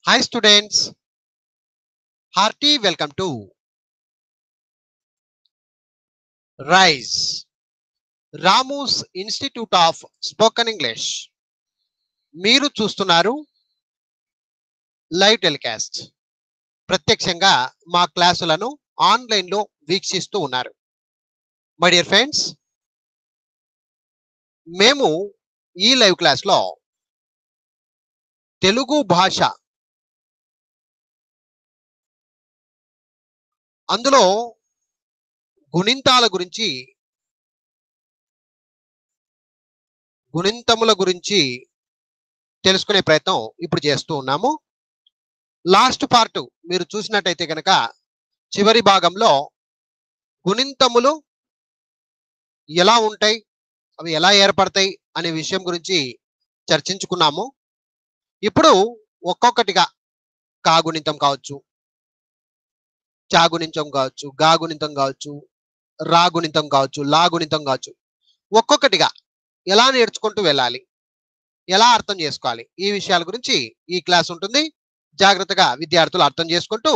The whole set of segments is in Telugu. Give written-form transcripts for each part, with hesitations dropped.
Hi students, hearty welcome to RISE, Ramu's Institute of Spoken English. మీరు చూస్తున్నారు లైవ్ టెలికాస్ట్. ప్రత్యక్షంగా మా క్లాసులను ఆన్లైన్లో వీక్షిస్తూ ఉన్నారు. మై డియర్ ఫ్రెండ్స్, మేము ఈ లైవ్ క్లాస్లో తెలుగు భాష అందులో గుణింతముల గురించి తెలుసుకునే ప్రయత్నం ఇప్పుడు చేస్తూ ఉన్నాము. లాస్ట్ పార్ట్ మీరు చూసినట్టయితే కనుక చివరి భాగంలో గుణింతములు ఎలా ఉంటాయి, అవి ఎలా ఏర్పడతాయి అనే విషయం గురించి చర్చించుకున్నాము. ఇప్పుడు ఒక్కొక్కటిగా కాగుణింతం కావచ్చు, చాగుణింతం కావచ్చు, గాగుణింతం కావచ్చు, రాగుణింతం కావచ్చు, లాగుణింతం కావచ్చు, ఒక్కొక్కటిగా ఎలా నేర్చుకుంటూ వెళ్ళాలి, ఎలా అర్థం చేసుకోవాలి, ఈ విషయాల గురించి ఈ క్లాస్ ఉంటుంది. జాగ్రత్తగా విద్యార్థులు అర్థం చేసుకుంటూ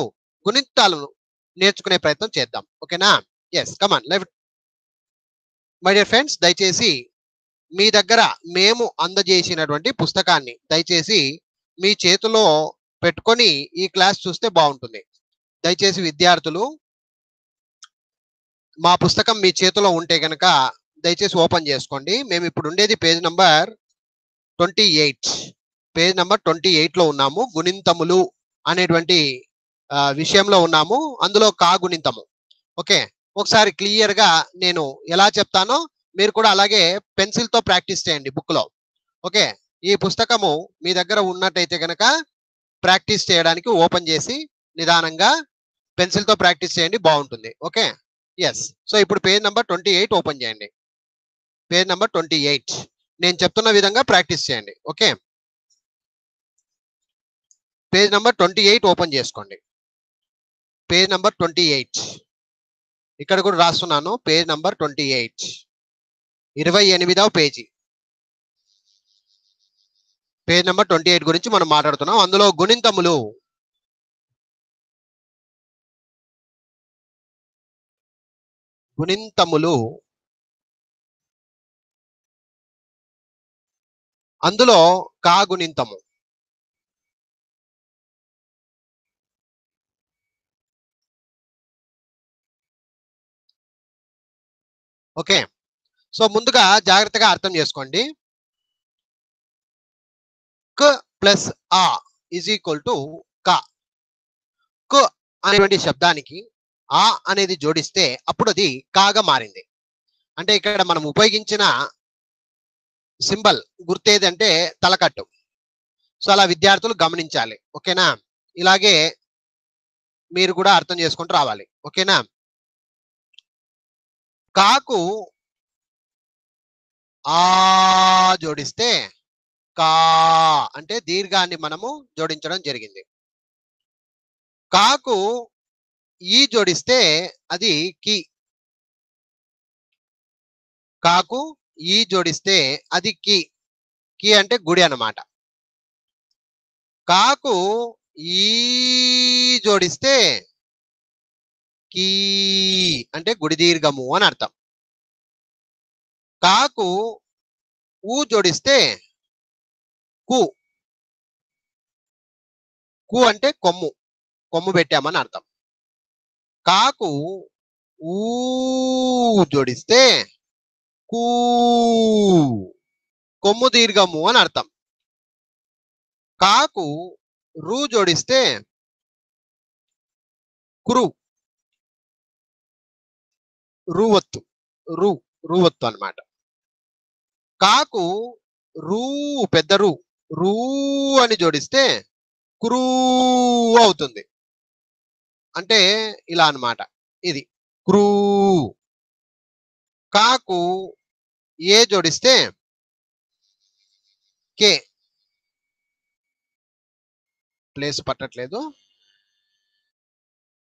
గుణింతాలను నేర్చుకునే ప్రయత్నం చేద్దాం. ఓకేనా? Yes, come on live. My dear friends, దయచేసి మీ దగ్గర మేము అందజేసినటువంటి పుస్తకాన్ని దయచేసి మీ చేతిలో పెట్టుకొని ఈ క్లాస్ చూస్తే బాగుంటుంది. దయచేసి విద్యార్థులు మా పుస్తకం మీ చేతిలో ఉంటే కనుక దయచేసి ఓపెన్ చేసుకోండి. మేము ఇప్పుడు ఉండేది పేజ్ నంబర్ 28. పేజ్ నంబర్ 28లో ఉన్నాము. గుణింతములు అనేటువంటి విషయంలో ఉన్నాము. అందులో కాగుణింతము. ఓకే, ఒకసారి క్లియర్ గా నేను ఎలా చెప్తానో మీరు కూడా అలాగే పెన్సిల్ తో ప్రాక్టీస్ చేయండి బుక్ లో. ఓకే, ఈ పుస్తకము మీ దగ్గర ఉన్నట్టయితే కనుక ప్రాక్టీస్ చేయడానికి ఓపెన్ చేసి నిదానంగా పెన్సిల్ తో ప్రాక్టీస్ చేయండి, బాగుంటుంది. Okay, yes. సో ఇప్పుడు పేజ్ నంబర్ 28 ఓపెన్ చేయండి. పేజ్ నంబర్ 28 నేను చెప్తున్న విధంగా ప్రాక్టీస్ చేయండి. ఓకే, పేజ్ నంబర్ 28 ఓపెన్ చేసుకోండి. పేజ్ నంబర్ 28 ఇక్కడ కూడా రాస్తున్నాను. పేజ్ నంబర్ 28, 28వ పేజీ. పేజ్ నంబర్ 28 గురించి మనం మాట్లాడుతున్నాం. అందులో గుణింతములు. అందులో కాగుణింతము. ఓకే, సో ముందుగా జాగ్రత్తగా అర్థం చేసుకోండి. క ప్లస్ ఆ ఈజ్ ఈక్వల్ టు క. క అనేటువంటి శబ్దానికి ఆ అనేది జోడిస్తే అప్పుడు అది కాగా మారింది. అంటే ఇక్కడ మనం ఉపయోగించిన సింబల్ గుర్తేదంటే తలకట్టు. సో అలా విద్యార్థులు గమనించాలి. ఓకేనా? ఇలాగే మీరు కూడా అర్థం చేసుకుంటూ రావాలి. ఓకేనా? కాకు ఆ జోడిస్తే కా అంటే దీర్ఘాన్ని మనము జోడించడం జరిగింది. కాకు ఈ జోడిస్తే అది కి. కాకు ఈ జోడిస్తే అది కి. కి అంటే గుడి అన్నమాట. కాకు ఈ జోడిస్తే కీ అంటే గుడి దీర్ఘము అని అర్థం. కాకు ఊ జోడిస్తే కు. కు అంటే కొమ్ము, కొమ్ము పెట్టామని అర్థం. కాకు ఊ జోడిస్తే కూ, కొమ్ము దీర్ఘము అని అర్థం. కాకు రు జోడిస్తే కురు, రువత్తు, రువత్తు అన్నమాట. కాకు రూ పెద్ద రూ అని జోడిస్తే కురూ అవుతుంది. అంటే ఇలా అన్నమాట. ఇది క్రూ. కాకు ఏ జోడిస్తే కే. ప్లేస్ పట్టట్లేదు,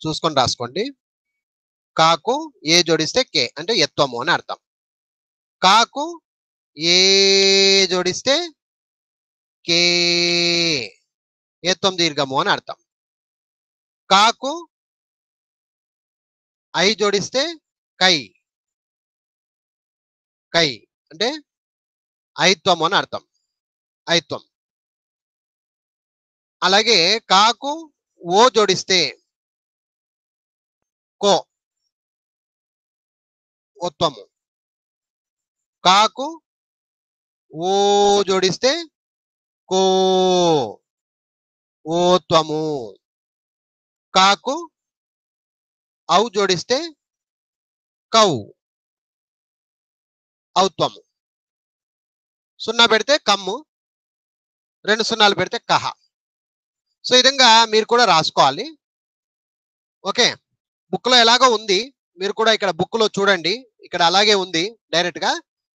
చూసుకొని రాసుకోండి. కాకు ఏ జోడిస్తే కే అంటే ఎత్వము అని అర్థం. కాకు ఏ జోడిస్తే కే, ఏత్వం దీర్ఘము అని అర్థం. కాకు ఐ జోడిస్తే కై, కై అంటే ఐత్వం అని అర్థం, ఐత్వం. అలాగే కాకు ఓ జోడిస్తే కో, ఓత్వము. కాకు ఓ జోడిస్తే కో, ఓత్వము. కాకు ఔ జోడిస్తే కౌ, ఔత్వము. సున్నా పెడితే కమ్ము, 2 సున్నాలు పెడితే కహ. సో ఈ విధంగా మీరు కూడా రాసుకోవాలి. ఓకే, బుక్ లో ఎలాగో ఉంది, మీరు కూడా ఇక్కడ బుక్ లో చూడండి, ఇక్కడ అలాగే ఉంది, డైరెక్ట్ గా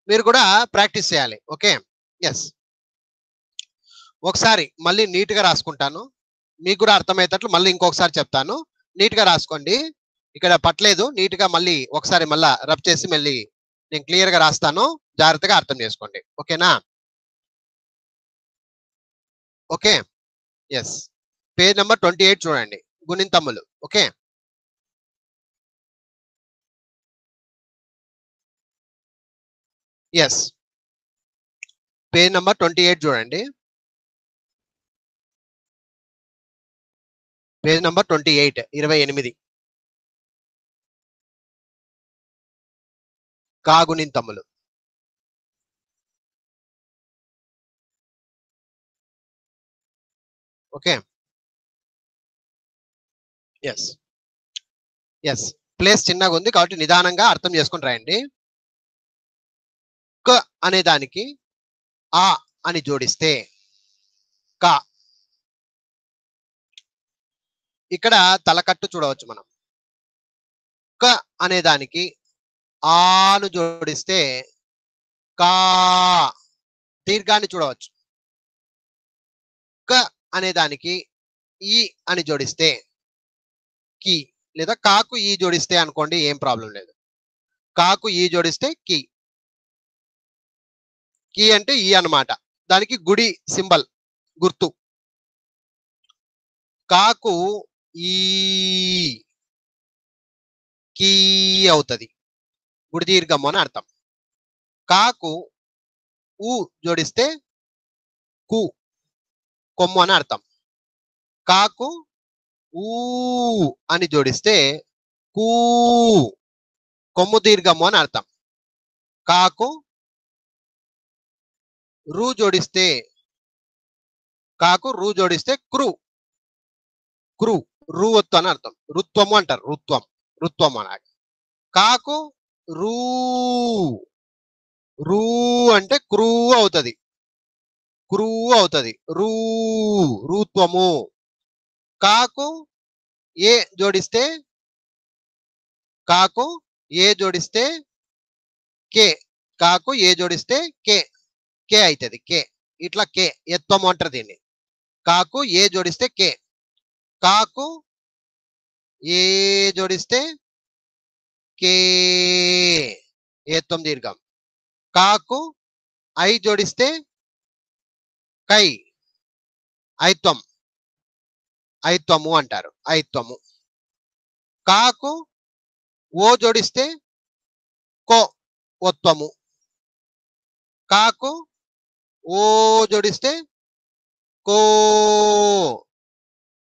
మీరు కూడా ప్రాక్టీస్ చేయాలి. Okay, yes. ఒకసారి మళ్ళీ నీట్ గా రాసుకుంటాను, మీకు కూడా అర్థమయ్యేటట్లు మళ్ళీ ఇంకొకసారి చెప్తాను. నీట్ గా రాసుకోండి, ఇక్కడ పట్టలేదు, నీట్ గా మళ్ళీ ఒకసారి మళ్ళా రబ్ చేసి మళ్ళీ నేను క్లియర్ గా రాస్తాను, జాగ్రత్తగా అర్థం చేసుకోండి. ఓకేనా? Okay, yes. పేజ్ నెంబర్ 28 చూడండి, గుణింతములు. Okay, yes. పేజ్ నెంబర్ 28 చూడండి, పేజ్ నెంబర్ 28, 28. కాగుణింతములు. Okay, yes, yes. ప్లేస్ చిన్నగా ఉంది కాబట్టి నిదానంగా అర్థం చేసుకుని రాయండి. క అనే దానికి ఆ అని జోడిస్తే క. ఇక్కడ తలకట్టు చూడవచ్చు మనం. క అనే దానికి ఆను జోడిస్తే కా, దీర్ఘాన్ని చూడవచ్చు. క అనే దానికి ఈ అని జోడిస్తే కి, లేదా కాకు ఈ జోడిస్తే అనుకోండి, ఏం ప్రాబ్లం లేదు. కాకు ఈ జోడిస్తే కి, కి అంటే ఈ అన్నమాట, దానికి గుడి సింబల్, గుర్తు. కాకు ఈ కీ అవుతుంది, గుడి దీర్ఘము అని అర్థం. కాకు ఊ జోడిస్తే కు, కొమ్ము అని అర్థం. కాకు ఊ అని జోడిస్తే కూ, కొమ్ము దీర్ఘము అని అర్థం. కాకు రు జోడిస్తే, కాకు రు జోడిస్తే క్రు, క్రు, రువత్తు అని అర్థం. రుత్వము అంటారు, రుత్వం, రుత్వం అనాలి. కాకు రూ, రూ అంటే క్రూ అవుతుంది, క్రూ అవుతుంది, రూ, రూత్వము. కాకు ఏ జోడిస్తే, కాకు ఏ జోడిస్తే కే, కాకు ఏ జోడిస్తే కే, కే అవుతుంది, కే. ఇట్లా కే, ఎత్వము అంటారు దీన్ని. కాకు ఏ జోడిస్తే కే. కాకు ఏ జోడిస్తే కే, ఏత్వం దీర్ఘం. కాకు ఐ జోడిస్తే కై, ఐత్వం, ఐత్వము అంటారు, ఐత్వము. కాకు ఓ జోడిస్తే కో, ఓత్వము. కాకు ఓ జోడిస్తే కో,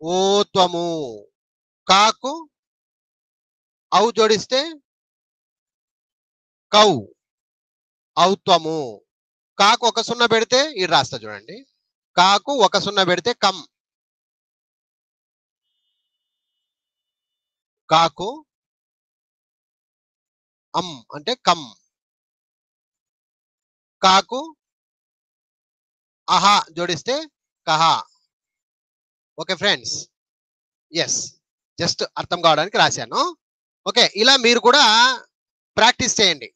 ఓత్వము. కాకు ఔ జోడిస్తే కౌ, ఔత్వము. కాకు ఒక సున్నా పెడితే ఇది రాస్తా చూడండి. కాకు ఒక సున్నా పెడితే కం, కాకు అం అంటే కం. కాకు అహా జోడిస్తే కహ. ఓకే ఫ్రెండ్స్, ఎస్, జస్ట్ అర్థం కావడానికి రాశాను. ఓకే, ఇలా మీరు కూడా ప్రాక్టీస్ చేయండి.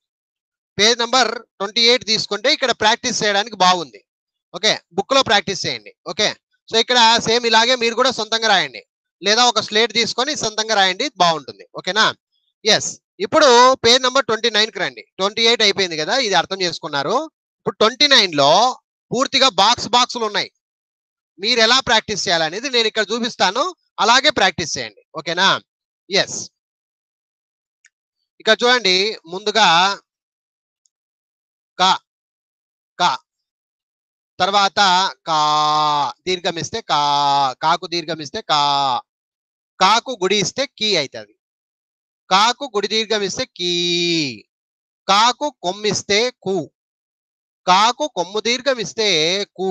పేజ్ నెంబర్ 28 తీసుకుంటే ఇక్కడ ప్రాక్టీస్ చేయడానికి బాగుంది. ఓకే, బుక్ లో ప్రాక్టీస్ చేయండి. ఓకే, సో ఇక్కడ సేమ్ ఇలాగే మీరు కూడా సొంతంగా రాయండి, లేదా ఒక స్లేట్ తీసుకొని సొంతంగా రాయండి, బాగుంటుంది. ఓకేనా? ఎస్. ఇప్పుడు పేజ్ నెంబర్ 29కి రండి. 28 అయిపోయింది కదా, ఇది అర్థం చేసుకున్నారు. ఇప్పుడు 29లో పూర్తిగా బాక్సులు ఉన్నాయి. మీరు ఎలా ప్రాక్టీస్ చేయాలనేది నేను ఇక్కడ చూపిస్తాను, అలాగే ప్రాక్టీస్ చేయండి. ఓకేనా? ఎస్. ఇక్కడ చూడండి, ముందుగా క క తర్వాత కా దీర్ఘం ఇస్తే కా, కాకు దీర్ఘం ఇస్తే కా, కాకు గుడి ఇస్తే కీ అవుతుంది. కాకు గుడి దీర్ఘం ఇస్తే కీ, కాకు కొమ్మిస్తే కు, కాకు కొమ్ము దీర్ఘం ఇస్తే కూ,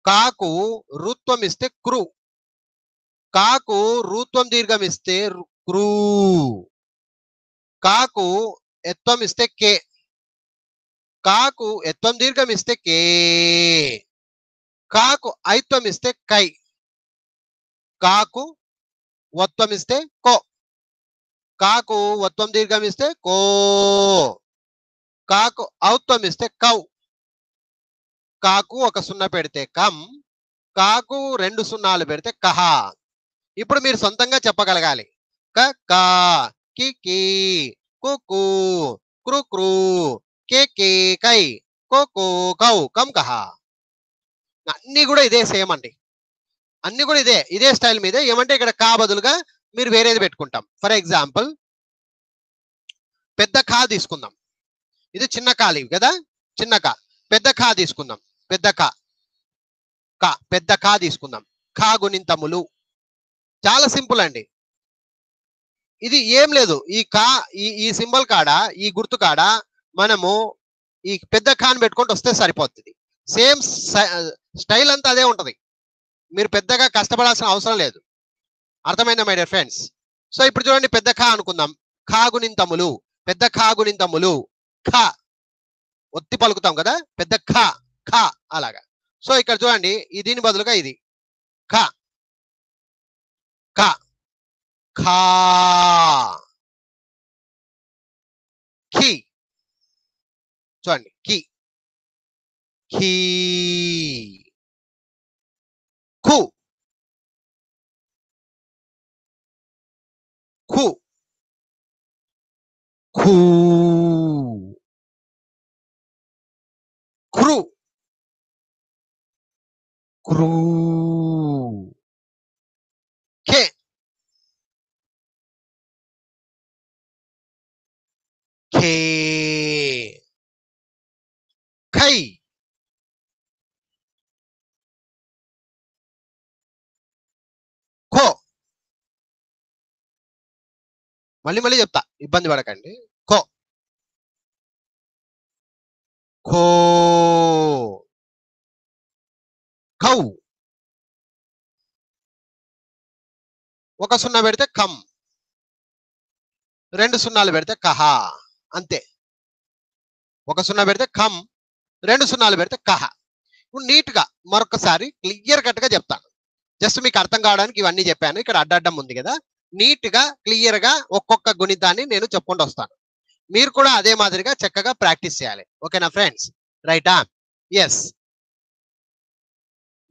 కాకు రుత్వం ఇస్తే క్రు, కాకు రూత్వం దీర్ఘం ఇస్తే క్రూ, కాకు ఎత్వం ఇస్తే కే, కాకు ఎత్వం దీర్ఘం ఇస్తే కే, కాకు ఐత్వం ఇస్తే కై, కాకు వత్వం ఇస్తే కో, కాకు వత్వం దీర్ఘం ఇస్తే కో, కాకు ఔత్వం ఇస్తే కౌ, కాకు ఒక సున్నా పెడితే కం, కాకు 2 సున్నాలు పెడితే కహ. ఇప్పుడు మీరు సొంతంగా చెప్పగలగాలి. క కా, కి కీ, కు కూ, క్రు క్రూ, కే కే కై, కో కో కౌ, కం కహ. అన్ని కూడా ఇదే సేమ్ అండి, అన్ని కూడా ఇదే స్టైల్ మీదే. ఏమంటే ఇక్కడ కా బదులుగా మీరు వేరేది పెట్టుకుంటాం. ఫర్ ఎగ్జాంపుల్ పెద్ద ఖా తీసుకుందాం. ఇది చిన్న ఖాళీ కదా, చిన్న కా. పెద్ద ఖా తీసుకుందాం, పెద్ద కా, పెద్ద ఖా తీసుకుందాం. ఖా గుణింతములు. చాలా సింపుల్ అండి. ఇది ఏం లేదు, ఈ కా ఈ సింబల్ కాడ, ఈ గుర్తు కాడ మనము ఈ పెద్ద ఖాన్ పెట్టుకుంటూ వస్తే సరిపోతుంది. సేమ్ స్టైల్ అంతా అదే ఉంటది, మీరు పెద్దగా కష్టపడాల్సిన అవసరం లేదు. అర్థమైందా మై డియర్ ఫ్రెండ్స్? సో ఇప్పుడు చూడండి, పెద్ద ఖా అనుకుందాం. ఖా గుణింతములు, పెద్ద ఖా గుణింతములు. ఖ ఒత్తి పలుకుతాం కదా, పెద్ద ఖ ఖ అలాగా. సో ఇక్కడ చూడండి, దీని బదులుగా ఇది ఖ ఖ, ఖా, ఖీ. చూడండి, ఖీ, ఖీ, ఖు, ఖు, ఖూ, క్రు, క్రూ, కే, ఖే, ఖై, ఖో. మళ్ళీ చెప్తా, ఇబ్బంది పడకండి. ఖో, ఖో, ఖౌ, ఒక సున్నా పెడితే కం, 2 సున్నాలు పెడితే కహ. అంతే. ఒక సున్నా పెడితే కం, 2 సున్నాలు పెడితే కహ. ఇప్పుడు నీట్ గా మరొకసారి క్లియర్ కట్ గా చెప్తాను. జస్ట్ మీకు అర్థం కావడానికి ఇవన్నీ చెప్పాను. ఇక్కడ అడ్డడ్డం ఉంది కదా, నీట్ గా క్లియర్ గా ఒక్కొక్క గుణితాన్ని నేను చెప్పుకుంటూ వస్తాను. మీరు కూడా అదే మాదిరిగా చక్కగా ప్రాక్టీస్ చేయాలి. ఓకేనా ఫ్రెండ్స్? రైటా? ఎస్.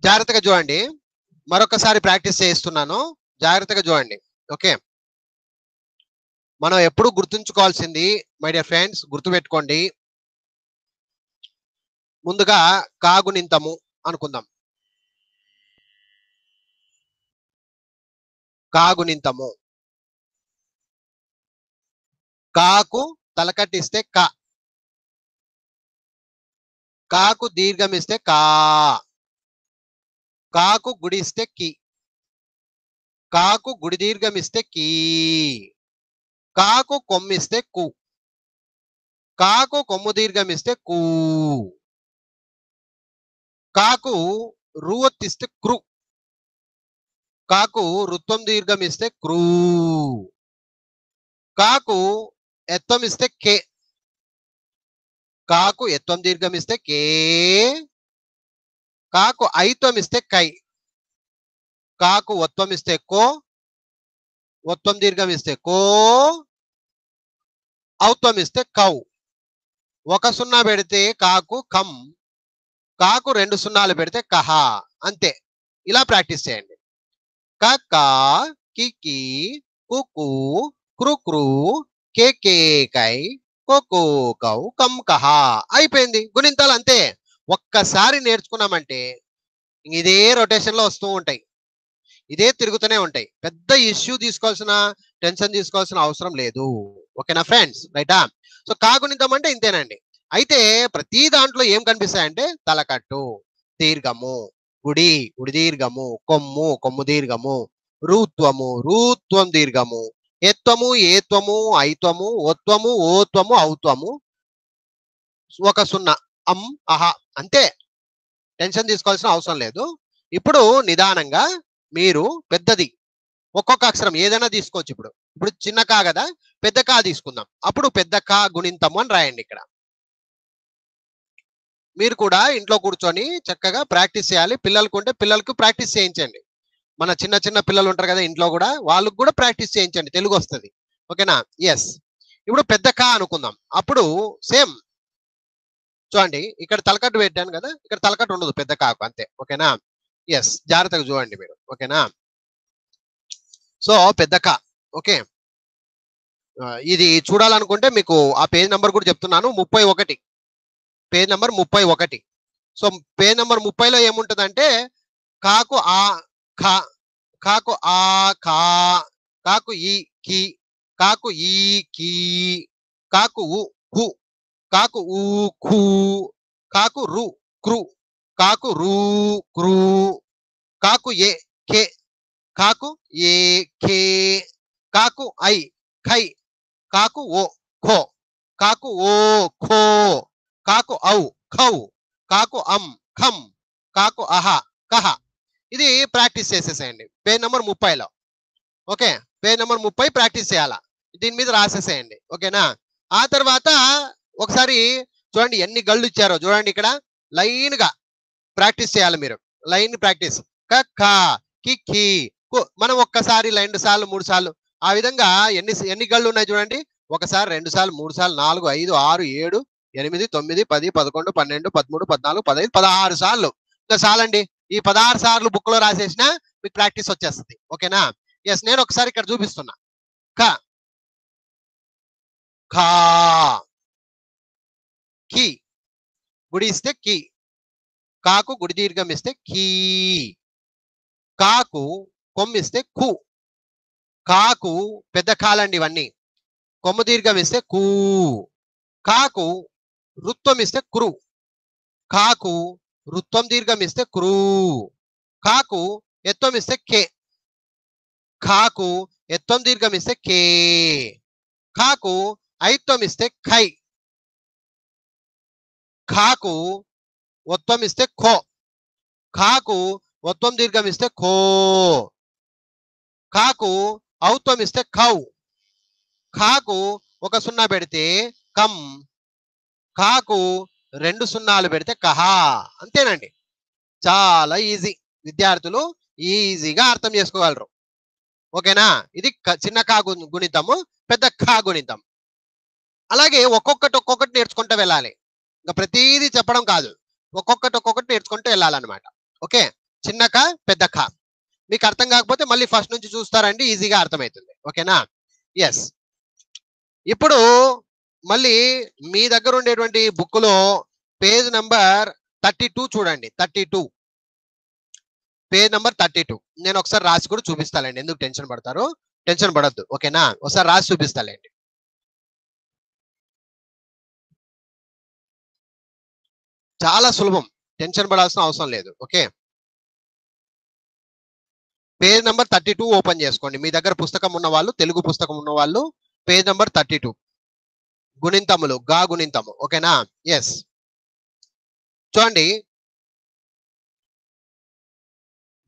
జాగ్రత్తగా చూడండి, మరొకసారి ప్రాక్టీస్ చేస్తున్నాను, జాగ్రత్తగా చూడండి. ఓకే, మనం ఎప్పుడు గుర్తుంచుకోవాల్సింది మై డియర్ ఫ్రెండ్స్, గుర్తుపెట్టుకోండి. ముందుగా కాగుణింతము అనుకుందాం. కాగుణింతము. కాకు తలకట్టిస్తే క, కాకు దీర్ఘం ఇస్తే కా, కాకు గుడిస్తే కి, కాకు గుడి దీర్ఘం ఇస్తే కీ, కాకు కొమ్మిస్తే కు, కాకు కొమ్ము దీర్ఘం ఇస్తే కూ, కాకు రువత్తిస్తే క్రు, కాకు రుత్వం దీర్ఘం ఇస్తే క్రూ, కాకు ఎత్వం ఇస్తే కే, కాకు ఎత్వం దీర్ఘం ఇస్తే కే, కాకు ఐత్వం ఇస్తే కై, కాకు ఒత్వం ఇస్తే కో, ఒత్వం దీర్ఘం ఇస్తే కో, ఔత్వం ఇస్తే కౌ. ఒక సున్నా పెడితే కాకు కం, కాకు 2 సున్నాలు పెడితే కహ. అంతే. ఇలా ప్రాక్టీస్ చేయండి. క కి కి, కు కు, క్రు క్రు, కే కే కై, కో కో కౌ, కం కహ. అయిపోయింది. గుణింతాలు అంతే. ఒక్కసారి నేర్చుకున్నామంటే ఇదే రొటేషన్ లో వస్తూ ఉంటాయి, ఇదే తిరుగుతూనే ఉంటాయి. పెద్ద ఇష్యూ తీసుకోవాల్సిన, టెన్షన్ తీసుకోవాల్సిన అవసరం లేదు. ఓకేనా ఫ్రెండ్స్, రైటా? సో కాగుణితం అంటే ఇంతేనండి. అయితే ప్రతి దాంట్లో ఏం కనిపిస్తాయంటే తలకట్టు, దీర్ఘము, గుడి, గుడి దీర్ఘము, కొమ్ము, కొమ్ము దీర్ఘము, రూత్వము, రూత్వం దీర్ఘము, ఎత్వము, ఏత్వము, ఐత్వము, ఒత్వము, ఓత్వము, ఔత్వము, ఒక సున్నా, అం, అహ, అంతే. టెన్షన్ తీసుకోవాల్సిన అవసరం లేదు. ఇప్పుడు నిదానంగా మీరు పెద్దది ఒక్కొక్క అక్షరం ఏదైనా తీసుకోవచ్చు. ఇప్పుడు ఇప్పుడు చిన్న కా కదా, పెద్ద కా తీసుకుందాం. అప్పుడు పెద్ద కా గుణింతము అని రాయండి ఇక్కడ. మీరు కూడా ఇంట్లో కూర్చొని చక్కగా ప్రాక్టీస్ చేయాలి. పిల్లలకు ఉంటే పిల్లలకు ప్రాక్టీస్ చేయించండి. మన చిన్న చిన్న పిల్లలు ఉంటారు కదా ఇంట్లో కూడా, వాళ్ళకు కూడా ప్రాక్టీస్ చేయించండి, తెలుగు వస్తుంది. ఓకేనా? ఎస్. ఇప్పుడు పెద్ద కా అనుకుందాం. అప్పుడు సేమ్ చూడండి, ఇక్కడ తలకట్టు పెట్టాను కదా, ఇక్కడ తలకట్టు ఉండదు పెద్ద కాకు, అంతే. ఓకేనా? ఎస్, జాగ్రత్తగా చూడండి మీరు. ఓకేనా? సో పెద్ద కా. ఓకే, ఇది చూడాలనుకుంటే మీకు ఆ పేజ్ నెంబర్ కూడా చెప్తున్నాను, 31, page number 31. So page number 30లో ఏముంటుందంటే కాకు ఆ ఖా, కాకు ఆ ఖా, కాకు ఈ కి, కాకు ఈ కీ, కాకు ఉ కు, కాకు ఊ ఖూ, కాకు రు క్రు, కాకు రూ క్రూ, కాకు ఏ కే, కాకు ఏ ఖే, కాకు ఐ ఖై, కాకు ఓ ఖో, కాకు ఓ ఖో, కాకు ఔ ఖౌ, కాకు అం ఖం, కాకు అహ కహ. ఇది ప్రాక్టీస్ చేసేసేయండి పేజ్ నెంబర్ 30లో. ఓకే, పేజ్ నెంబర్ 30 ప్రాక్టీస్ చేయాలా, దీని మీద రాసేసేయండి. ఓకేనా? ఆ తర్వాత ఒకసారి చూడండి ఎన్ని గళ్ళు ఇచ్చారో చూడండి, ఇక్కడ లైన్ గా ప్రాక్టీస్ చేయాలి మీరు. Line practice. కక్క, కిక్కి, మనం ఒక్కసారి 2 సార్లు 3 సార్లు ఆ విధంగా ఎన్ని గళ్ళు ఉన్నాయి చూడండి. ఒకసారి, 2 సార్లు, 3 సార్లు, 4, 5, 6, 7, 8, 9, 10, 11, 12, 13, 14, 15, 16 సార్లు. ఇంకా చాలండి. ఈ 16 సార్లు బుక్ లో రాసేసినా మీకు ప్రాక్టీస్ వచ్చేస్తుంది. ఓకేనా? ఎస్, నేను ఒకసారి ఇక్కడ చూపిస్తున్నా. క, ఖా, కి, గుడి ఇస్తే కి, కాకు గుడి దీర్ఘం ఇస్తే కీ, కాకు కొమ్మిస్తే కు, కాకు పెద్ద కాలండి ఇవన్నీ, కొమ్ము దీర్ఘం ఇస్తే కూ, కాకు రుత్వం ఇస్తే క్రు, కాకు రుత్వం దీర్ఘం ఇస్తే క్రూ, కాకు ఎత్వం ఇస్తే కే, కాకు ఎత్వం దీర్ఘం ఇస్తే కే, కాకు ఐత్వం ఇస్తే ఖై, కాకు ఒత్వం ఇస్తే ఖో, కాకు ఒత్వం దీర్ఘం ఇస్తే ఖో, కాకు ఔత్వం ఇస్తే ఖౌ, కాకు ఒక సున్నా పెడితే కం, కాకు 2 సున్నాలు పెడితే కహా. అంతేనండి, చాలా ఈజీ. విద్యార్థులు ఈజీగా అర్థం చేసుకోగలరు. ఓకేనా? ఇది చిన్న కా గుణితము, పెద్ద కా గుణితం. అలాగే ఒక్కొక్కటి నేర్చుకుంటూ వెళ్ళాలి. ఇంకా ప్రతిదీ చెప్పడం కాదు, ఒక్కొక్కటి నేర్చుకుంటూ వెళ్ళాలన్నమాట. ఓకే, చిన్న కా పెద్ద కా. మీకు అర్థం కాకపోతే మళ్ళీ ఫస్ట్ నుంచి చూస్తారండి, ఈజీగా అర్థమవుతుంది. ఓకేనా? ఎస్. ఇప్పుడు మళ్ళీ మీ దగ్గర ఉండేటువంటి బుక్ లో పేజ్ నెంబర్ 32 చూడండి. 32, పేజ్ నెంబర్ 32. నేను ఒకసారి రాసి కూడా చూపిస్తానండి, ఎందుకు టెన్షన్ పడతారు, టెన్షన్ పడద్దు. ఓకేనా? ఒకసారి రాసి చూపిస్తాలేండి. చాలా సులభం, టెన్షన్ పడాల్సిన అవసరం లేదు. ఓకే, పేజ్ నెంబర్ 32 ఓపెన్ చేసుకోండి. మీ దగ్గర పుస్తకం ఉన్న వాళ్ళు, తెలుగు పుస్తకం ఉన్న వాళ్ళు పేజ్ నెంబర్ 32, గుణింతములు, గా గుణింతము. ఓకేనా? ఎస్, చూడండి,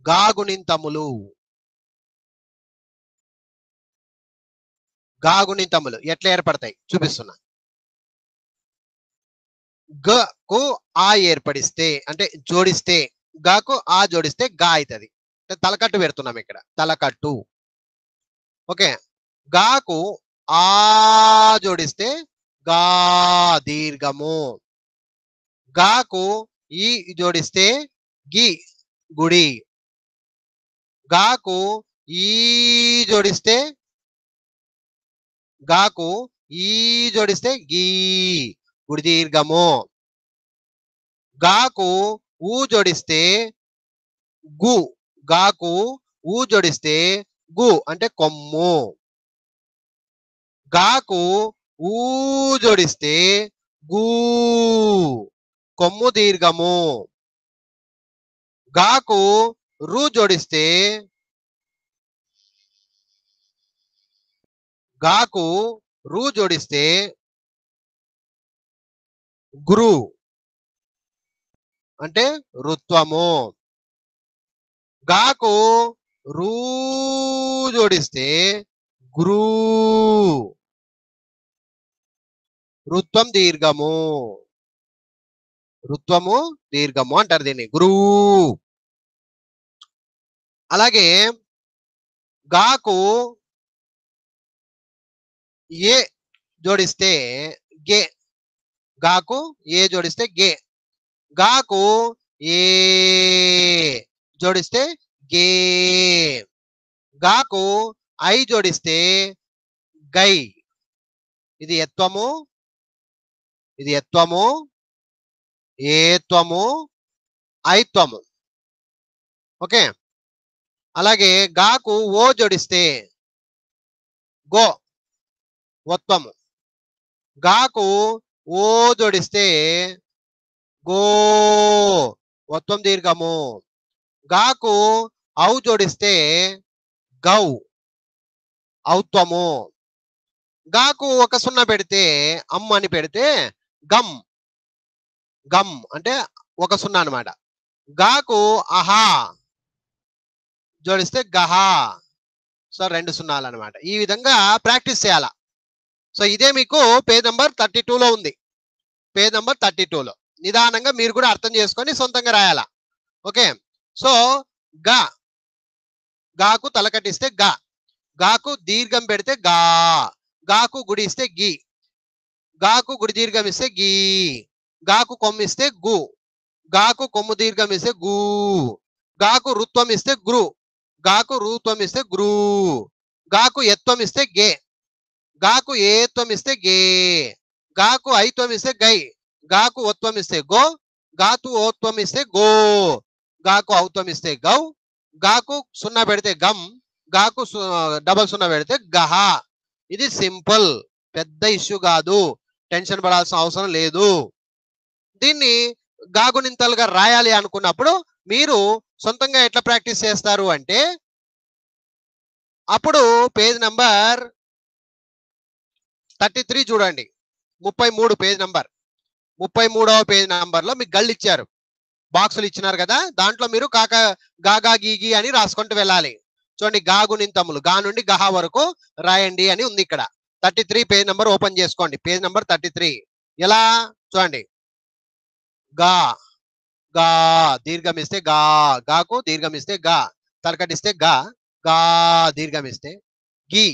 గా గుణింతములు, గా గుణింతములు ఎట్లా ఏర్పడతాయి చూపిస్తున్నా. గ కు ఆ ఏర్పడిస్తే అంటే జోడిస్తే, గాకు ఆ జోడిస్తే గా అవుతుంది. తలకట్టు పెడుతున్నాం ఇక్కడ, తలకట్టు. ఓకే, గాకు ఆ జోడిస్తే గా దీర్ఘము, గాకు ఈ జోడిస్తే గి గుడి, గాకు ఈ జోడిస్తే, గాకు ఈ జోడిస్తే గీ గుడి దీర్ఘము, గాకు ఊ జోడిస్తే గు. గాకు ఊ జోడిస్తే గు అంటే కొమ్ము. గాకు ఊ జోడిస్తే గూ కొమ్ము దీర్ఘము. గాకు రు జోడిస్తే గాకు రు జోడిస్తే గురు అంటే రుత్వము. గాకు రూ జోడిస్తే గురు రుత్వం దీర్ఘము. రుత్వము దీర్ఘము అంటారు దీన్ని, గురువు. అలాగే గాకు ఏ జోడిస్తే గే. గాకు ఏ జోడిస్తే గే. గాకు ఏ జోడిస్తే గే. గాకు ఐ జోడిస్తే గై. ఇది ఎత్వము, ఇది ఎత్వము, ఏత్వము, ఐత్వము. ఓకే. అలాగే గాకు ఓ జోడిస్తే గో ఒత్వము. గాకు ఓ జోడిస్తే గో ఒత్వం దీర్ఘము. గాకు ఔ జోడిస్తే గౌ ఔత్వము. గాకు ఒక సున్నా పెడితే అమ్ అని పెడితే గమ్. గమ్ అంటే ఒక సున్నా అనమాట. గాకు అహా జోడిస్తే గహా. సో 2 సున్నాలు అనమాట. ఈ విధంగా ప్రాక్టీస్ చేయాల. సో ఇదే మీకు పేజ్ నంబర్ 32లో ఉంది. పేజ్ నంబర్ 32లో నిదానంగా మీరు కూడా అర్థం చేసుకొని సొంతంగా రాయాలా. ఓకే. సో గా, గాకు తలకట్టిస్తే గా. గాకు దీర్ఘం పెడితే గా. గాకు గుడి ఇస్తే గి. గాకు గుడి దీర్ఘం ఇస్తే గీ. గాకు కొమ్ము ఇస్తే గు. గాకు కొమ్ము దీర్ఘం ఇస్తే గు. గాకు రుత్వం ఇస్తే గురు. గాకు రూత్వం ఇస్తే గురు. గాకు ఎత్వం ఇస్తే గే. గాకు ఏత్వం ఇస్తే గే. గాకు ఐత్వం ఇస్తే గై. గాకు ఓత్వం ఇస్తే గో. గాకు ఓత్వం ఇస్తే గో. గాకు ఔత్వం ఇస్తే గౌ. గాకు సున్నా పెడితే గమ్. గాకు డబల్ సున్నా పెడితే గహ. ఇది సింపుల్, పెద్ద ఇష్యూ కాదు, టెన్షన్ పడాల్సిన అవసరం లేదు. దీన్ని గాగునింతలుగా రాయాలి అనుకున్నప్పుడు మీరు సొంతంగా ఎట్లా ప్రాక్టీస్ చేస్తారు అంటే, అప్పుడు పేజ్ నంబర్ 33 చూడండి. 33 పేజ్ నంబర్. 33వ పేజ్ నంబర్లో మీకు గళ్ళు ఇచ్చారు, బాక్సులు ఇచ్చినారు కదా. దాంట్లో మీరు గాగా గీగి అని రాసుకుంటూ వెళ్ళాలి. చూడండి, గాగునింతములు గా నుండి గహ వరకు రాయండి అని ఉంది ఇక్కడ. 33 పేజ్ నంబర్ ఓపెన్ చేసుకోండి. పేజ్ నంబర్ 33 ఎలా చూడండి. గా గా దీర్ఘం ఇస్తే గా. గాకు దీర్ఘం ఇస్తే గా. తలకటిస్తే గా. గా దీర్ఘం ఇస్తే గి.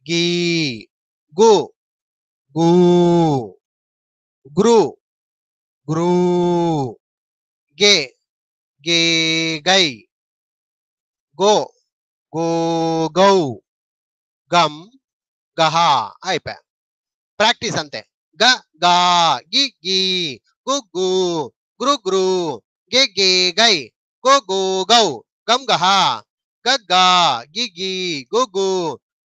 గీ. గు. గు. గురు. గురు. గే. గే గై. గో. గో గౌ. గం గహ. అయిపోయా. ప్రాక్టీస్ అంతే. గ గా గి గి గు గు గురు గురు గే గే గై గో గో గౌ గం గహ గ గా గి గి గు గు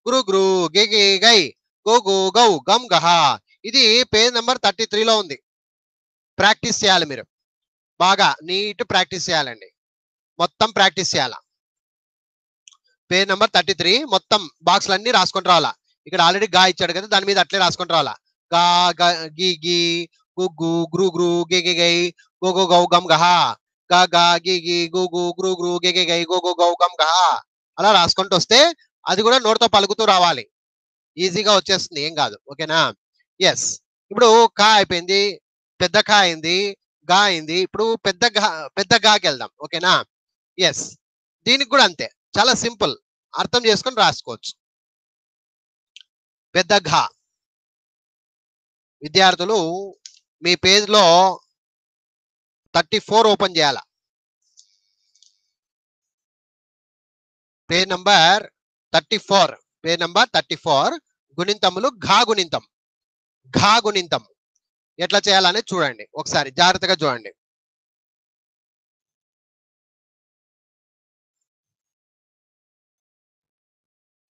గురు గురు గే గే గై గో గో గౌ గం గహ. ఇది పేజ్ నంబర్ 33లో ఉంది. ప్రాక్టీస్ చేయాలి మీరు, బాగా నీట్ ప్రాక్టీస్ చేయాలండి. మొత్తం ప్రాక్టీస్ చేయాలా. పేజ్ నంబర్ 33 మొత్తం బాక్స్లన్నీ రాసుకొని రావాలా. ఇక్కడ ఆల్రెడీ గా ఇచ్చాడు కదా, దాని మీద అట్లే రాసుకొని రావాలా. గా గి గి గు గు గురు గురు గే గే గై గో గో గౌ గం గహ. గా గా గి గి గు గు గురు గురు గే గే గై గో గో గౌ గం గహ. అలా రాసుకుంటూ వస్తే అది కూడా నోటితో పలుకుతూ రావాలి. ఈజీగా వచ్చేస్తుంది, ఏం కాదు. ఓకేనా? ఎస్. ఇప్పుడు కా అయిపోయింది, పెద్ద కా అయింది, గా అయింది. ఇప్పుడు పెద్ద గాకి వెళ్దాం. ఓకేనా? ఎస్. దీనికి కూడా అంతే, చాలా సింపుల్, అర్థం చేసుకొని రాసుకోవచ్చు. పెద్ద ఘ. విద్యార్థులు మీ పేజ్ లో 34 ఓపెన్ చేయాల. Page number 34. Page number 34 గుణింతములు ఘా గుణింతం. ఘా గుణింతం ఎట్లా చేయాలనేది చూడండి, ఒకసారి జాగ్రత్తగా చూడండి.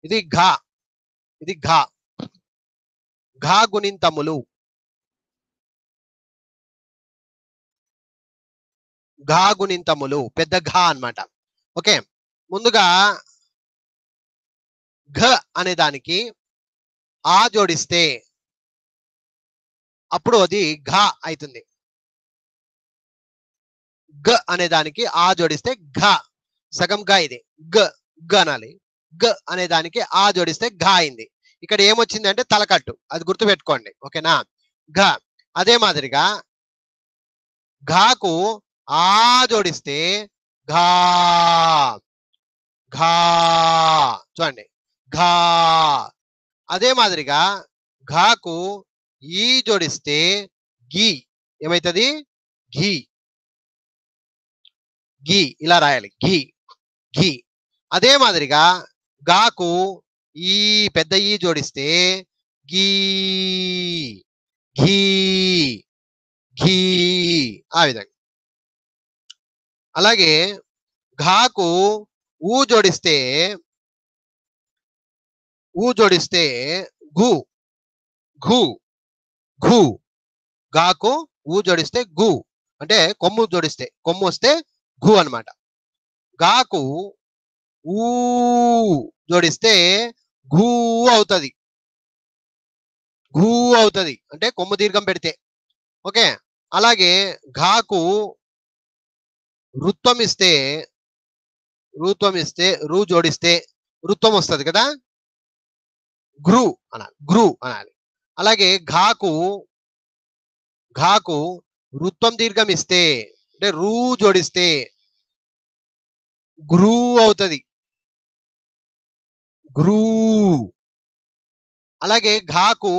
ఇది ఘ, ఇది ఘ. ఘ గుణింతములు, ఘ గుణింతములు, పెద్ద ఘ అన్నమాట. ఓకే, ముందుగా ఘ అనే దానికి ఆ జోడిస్తే అప్పుడు అది ఘ అవుతుంది. గ అనే దానికి ఆ జోడిస్తే ఘ, సగం ఘ ఇది. గ గ అనాలి. గ అనే దానికి ఆ జోడిస్తే ఘ అయింది. ఇక్కడ ఏమొచ్చిందంటే తలకట్టు, అది గుర్తు పెట్టుకోండి. ఓకేనా? ఘ. అదే మాదిరిగా ఘాకు ఆ జోడిస్తే ఘా, ఘా. చూడండి, ఘా. అదే మాదిరిగా ఘాకు ఈ జోడిస్తే గి ఏమైతుంది? ఘీ, ఘీ. ఇలా రాయాలి, ఘీ, ఘీ. అదే మాదిరిగా గాకు ఈ పెద్ద ఈ జోడిస్తే గీ, ఘీ, ఘీ. ఆ విధంగా. అలాగే ఘాకు ఊ జోడిస్తే గు, ఘు, ఘు. గాకు ఊ జోడిస్తే గు, అంటే కొమ్ము జోడిస్తే, కొమ్ము వస్తే ఘు అన్నమాట. గాకు ఊ జోడిస్తే ఘూ అవుతుంది, ఘూ అవుతుంది, అంటే కొమ్ము దీర్ఘం పెడితే. ఓకే. అలాగే ఘాకు రుత్వం ఇస్తే రూ జోడిస్తే రుత్వం వస్తుంది కదా, గ్రూ అనాలి, గ్రూ అనాలి. అలాగే ఘాకు రుత్వం దీర్ఘం ఇస్తే అంటే రూ జోడిస్తే గ్రూ అవుతుంది, గ్రూ. అలాగే ఘాకు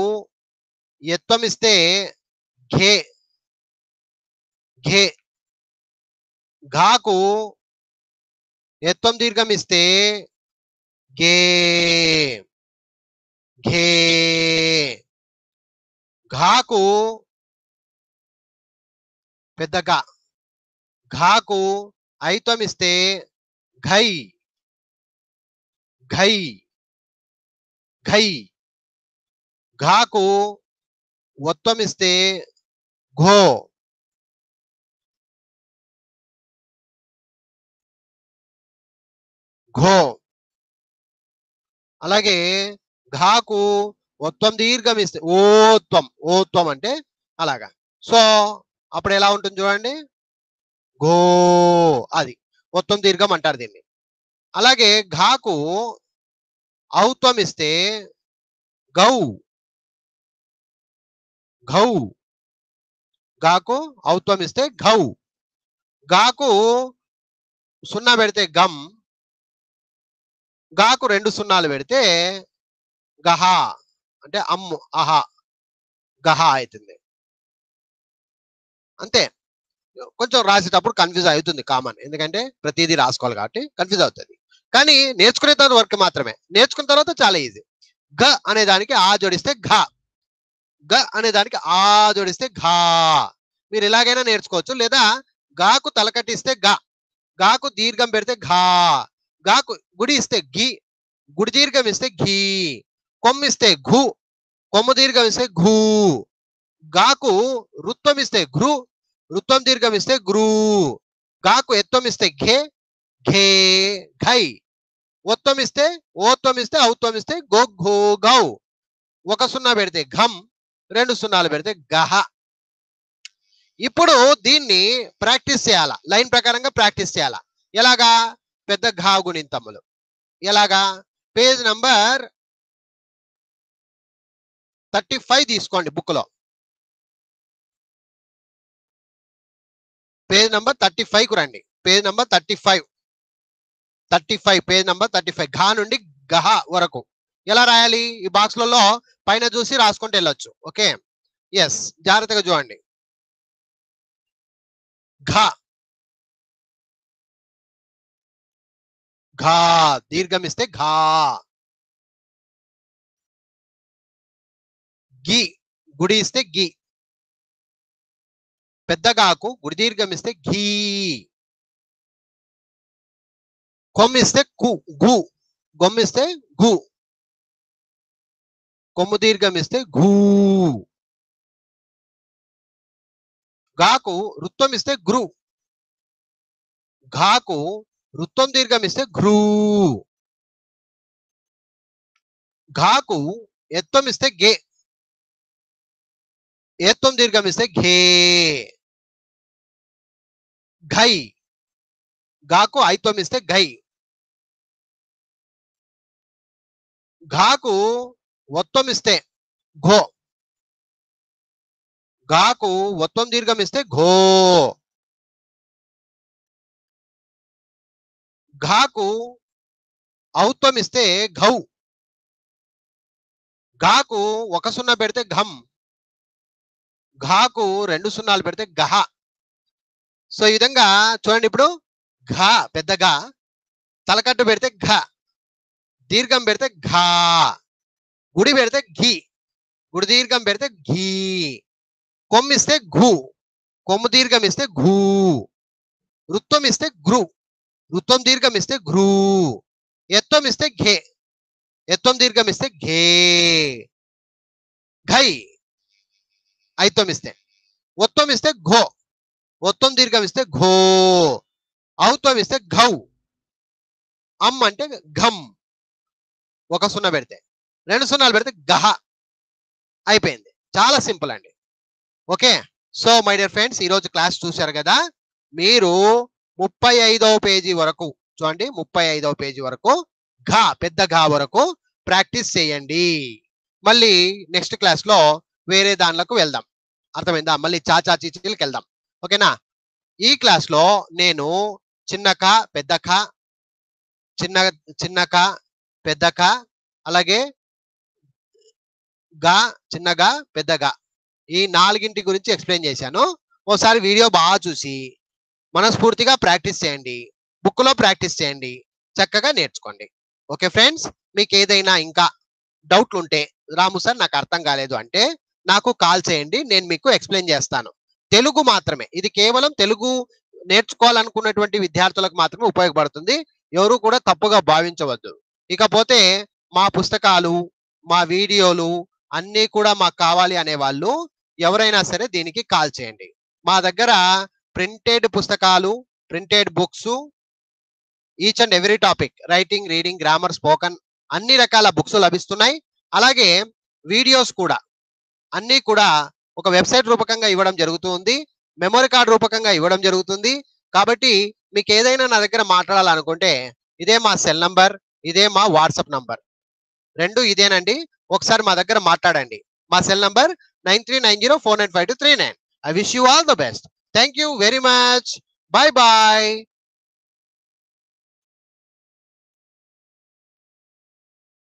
ఎత్వం ఇస్తే ఘే, ఘే. ఘాకు ఎత్వం దీర్ఘం ఇస్తే గే, ఘే. ఘాకు పెద్ద ఘ, ఘాకు ఐత్వం ఇస్తే ఘై, ఘై, ఘై. ఘాకు ఒత్వం ఇస్తే ఘో, ఘో. అలాగే ఘాకు ఒత్వం దీర్ఘం ఇస్తే ఓత్వం, ఓత్వం అంటే అలాగా. సో అప్పుడు ఎలా ఉంటుంది చూడండి, గో. అది ఒత్వం దీర్ఘం అంటారు దీన్ని. అలాగే ఘాకు ఔత్వం ఇస్తే గౌ, ఘౌ. గాకు ఔత్వం ఇస్తే ఘౌ. గాకు సున్నా పెడితే గమ్, గాకు 2 సున్నాలు పెడితే గహ, అంటే అమ్ము, అహ, గహ అవుతుంది. అంతే. కొంచెం రాసేటప్పుడు కన్ఫ్యూజ్ అవుతుంది, కామన్, ఎందుకంటే ప్రతిదీ రాసుకోవాలి కాబట్టి కన్ఫ్యూజ్ అవుతుంది. కానీ నేర్చుకునే తర్వాత వరకు మాత్రమే, నేర్చుకున్న తర్వాత చాలా ఈజీ. గ అనే దానికి ఆ జోడిస్తే ఘ, గ అనే దానికి ఆ జోడిస్తే ఘా. మీరు ఎలాగైనా నేర్చుకోవచ్చు, లేదా గాకు తలకట్టిస్తే గ, గాకు దీర్ఘం పెడితే ఘా, గాకు గుడి ఇస్తే గి, గుడి దీర్ఘం ఇస్తే ఘీ, కొమ్ము ఇస్తే ఘు, కొమ్ము దీర్ఘం ఇస్తే ఘూ. గాకు రుత్వం ఇస్తే ఘృ, రుత్వం దీర్ఘం ఇస్తే గ్రూ. గాకు ఎత్వం ఇస్తే ఘే, ఘే, ఘై. ఒత్వం ఇస్తే ఓత్వం ఇస్తే ఔత్వం ఇస్తే గో, ఘో, గౌ. 1 సున్నా పెడితే ఘం, 2 సున్నాలు పెడితే గహ. ఇప్పుడు దీన్ని ప్రాక్టీస్ చేయాలా, లైన్ ప్రకారంగా ప్రాక్టీస్ చేయాలా. ఎలాగా? పెద్ద ఘా గుణింతములు. ఎలాగా? పేజ్ నంబర్ 35 తీసుకోండి బుక్ లో. పేజ్ నంబర్ 35 కు రండి. Page number 35, page number 35. ఘా నుండి గహ వరకు ఎలా రాయాలి? ఈ బాక్స్లలో పైన చూసి రాసుకుంటూ వెళ్ళొచ్చు. ఓకే, ఎస్, జాగ్రత్తగా చూడండి. ఘ, ఘా దీర్ఘం ఇస్తే ఘా. గి, గుడి ఇస్తే గి. పెద్ద గాకు గుడి దీర్ఘం ఇస్తే ఘీ. కొమ్మిస్తే కు, గు, గొమ్మిస్తే గు. కొమ్ము దీర్ఘం ఇస్తే ఘూ. గాకు వృత్తం ఇస్తే గ్రు. ఘాకు వృత్తం దీర్ఘం ఇస్తే ఘ్రూ. ఘాకు ఎత్తం ఇస్తే గే. ఏత్తం దీర్ఘం ఇస్తే ఘే. ఘై. గాకు ఐత్వం ఇస్తే ఘై. ఘాకు ఒత్తం ఇస్తే ఘో. గాకు ఒత్తం దీర్ఘం ఇస్తే ఘో. ఘాకు ఔత్వం ఇస్తే ఘౌ. ఘాకు ఒక సున్నా పెడితే ఘం. ఘాకు 2 సున్నాలు పెడితే గహ. సో ఈ విధంగా చూడండి. ఇప్పుడు ఘ పెద్ద ఘ, తలకట్టు పెడితే ఘ, దీర్ఘం పెడితే ఘా, గుడి పెడితే ఘీ, గుడి దీర్ఘం పెడితే ఘీ, కొమ్ము ఇస్తే ఘూ, కొమ్ము దీర్ఘం ఇస్తే ఘూ, వృత్తం ఇస్తే ఘృ, వృత్తం దీర్ఘం ఇస్తే ఘ్రూ, ఎత్తం ఇస్తే ఘే, ఎత్తం దీర్ఘం ఇస్తే ఘే, ఘై ఐత్వం ఇస్తే, ఒత్తం ఇస్తే ఘో, ఒత్తం దీర్ఘం ఇస్తే ఘో, ఔత్వం ఇస్తే ఘౌ, అమ్ అంటే ఘమ్, ఒక సున్నా పెడితే, 2 సున్నాలు పెడితే గహ. అయిపోయింది. చాలా సింపుల్ అండి. Okay. So my dear friends, ఈరోజు క్లాస్ చూశారు కదా. మీరు 35వ పేజీ వరకు చూడండి. 35వ పేజీ వరకు ఘ పెద్ద ఘ వరకు ప్రాక్టీస్ చేయండి. మళ్ళీ నెక్స్ట్ క్లాస్ లో వేరే దానిలకు వెళ్దాం. అర్థమైందా? మళ్ళీ చాచా చీచీలకి వెళ్దాం. ఓకేనా? ఈ క్లాస్ లో నేను చిన్న క పెద్ద క, చిన్న క పెద్ద క, అలాగే గా చిన్నగా పెద్దగా, ఈ 4 గురించి ఎక్స్ప్లెయిన్ చేశాను. ఓసారి వీడియో బాగా చూసి మనస్ఫూర్తిగా ప్రాక్టీస్ చేయండి. బుక్ లో ప్రాక్టీస్ చేయండి. చక్కగా నేర్చుకోండి. ఓకే ఫ్రెండ్స్, మీకు ఏదైనా ఇంకా డౌట్లు ఉంటే, రాము సార్ నాకు అర్థం కాలేదు అంటే నాకు కాల్ చేయండి. నేను మీకు ఎక్స్ప్లెయిన్ చేస్తాను. తెలుగు మాత్రమే, ఇది కేవలం తెలుగు నేర్చుకోవాలనుకున్నటువంటి విద్యార్థులకు మాత్రమే ఉపయోగపడుతుంది. ఎవరు కూడా తప్పుగా భావించవద్దు. ఇకపోతే మా పుస్తకాలు, మా వీడియోలు అన్నీ కూడా మాకు కావాలి అనే వాళ్ళు ఎవరైనా సరే దీనికి కాల్ చేయండి. మా దగ్గర ప్రింటెడ్ పుస్తకాలు, printed books, each and every topic, writing, reading, grammar, spoken, అన్ని రకాల బుక్స్ లభిస్తున్నాయి. అలాగే వీడియోస్ కూడా అన్నీ కూడా ఒక వెబ్సైట్ రూపకంగా ఇవ్వడం జరుగుతుంది. మెమరీ కార్డ్ రూపకంగా ఇవ్వడం జరుగుతుంది. కాబట్టి మీకు ఏదైనా నా దగ్గర మాట్లాడాలనుకుంటే ఇదే మా సెల్ నంబర్, ఇదే మా వాట్సాప్ నంబర్, 2 ఇదేనండి. ఒకసారి మా దగ్గర మాట్లాడండి. మా cell number 9390495239. I wish you all the best. Thank you very much. Bye bye.